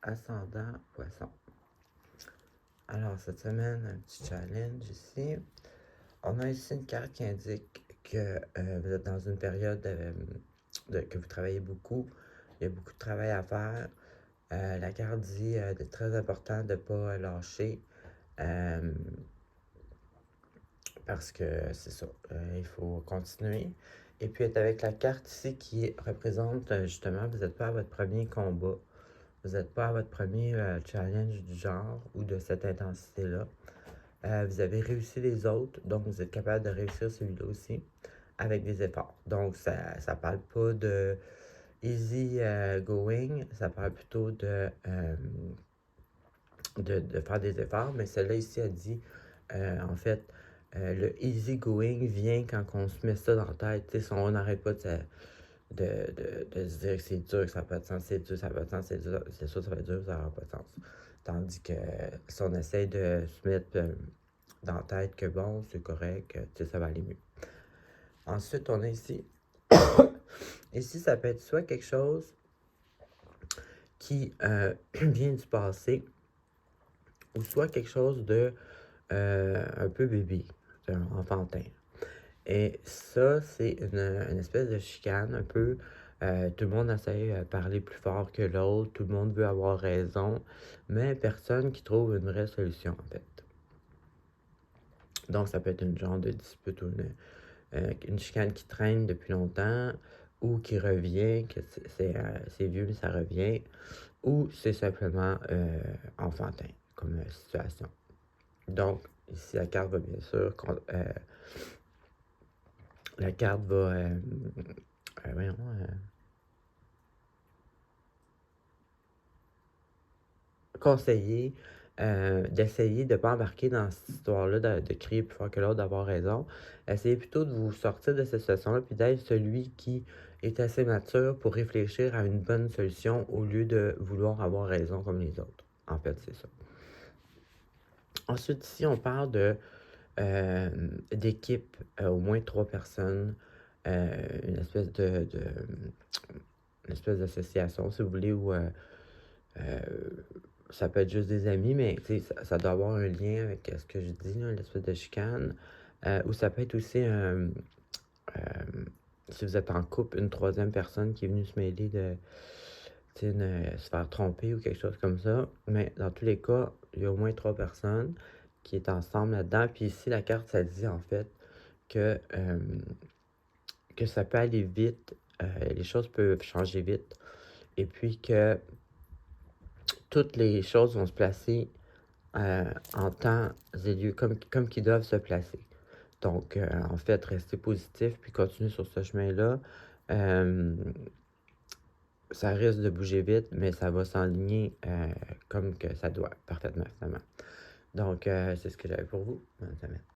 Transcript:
ascendant poisson. Alors, cette semaine, un petit challenge ici. On a ici une carte qui indique que vous êtes dans une période que vous travaillez beaucoup. Il y a beaucoup de travail à faire. La carte dit c'est très important de ne pas lâcher parce que c'est ça, il faut continuer. Et puis, être avec la carte ici qui représente justement, vous n'êtes pas à votre premier combat. Vous n'êtes pas à votre premier challenge du genre ou de cette intensité-là. Vous avez réussi les autres, donc vous êtes capable de réussir celui-là aussi avec des efforts. Donc, ça ne parle pas de easy going, ça parle plutôt de faire des efforts, mais celle-là ici a dit, en fait, le easy going vient quand on se met ça dans la tête. Tu sais, on n'arrête pas de se dire que c'est dur, que ça n'a pas de sens, c'est dur, ça n'a pas de sens, c'est dur, c'est sûr, ça va être dur, ça n'aura pas de sens. Tandis que si on essaie de se mettre dans la tête que bon, c'est correct, tu sais, ça va aller mieux. Ensuite, on a ici, ici, ça peut être soit quelque chose qui vient du passé, ou soit quelque chose de un peu bébé, enfantin. Et ça, c'est une espèce de chicane un peu. Tout le monde essaie de parler plus fort que l'autre, tout le monde veut avoir raison, mais personne qui trouve une vraie solution, en fait. Donc, ça peut être une genre de dispute ou une chicane qui traîne depuis longtemps, ou qui revient, que c'est vieux, mais ça revient, ou c'est simplement enfantin comme situation. Donc, ici, la carte va bien sûr la carte va voyons, conseiller d'essayer de ne pas embarquer dans cette histoire-là, de crier plus fort que l'autre, d'avoir raison. Essayez plutôt de vous sortir de cette situation-là, puis d'être celui qui est assez mature pour réfléchir à une bonne solution au lieu de vouloir avoir raison comme les autres. En fait, c'est ça. Ensuite, ici, on parle d'équipe, au moins 3 personnes, une espèce une espèce d'association, si vous voulez, où ça peut être juste des amis, mais ça doit avoir un lien avec ce que je dis, l'espèce de chicane. Ou ça peut être aussi, si vous êtes en couple, une troisième personne qui est venue se mêler de se faire tromper ou quelque chose comme ça. Mais dans tous les cas, il y a au moins 3 personnes qui est ensemble là-dedans. Puis ici, la carte, ça dit en fait que, que ça peut aller vite, les choses peuvent changer vite. Et puis que toutes les choses vont se placer en temps et lieu comme qu'ils doivent se placer. Donc, en fait, rester positif puis continuer sur ce chemin-là. Ça risque de bouger vite, mais ça va s'enligner comme que ça doit, parfaitement, finalement. Donc, c'est ce que j'avais pour vous. Bonne semaine.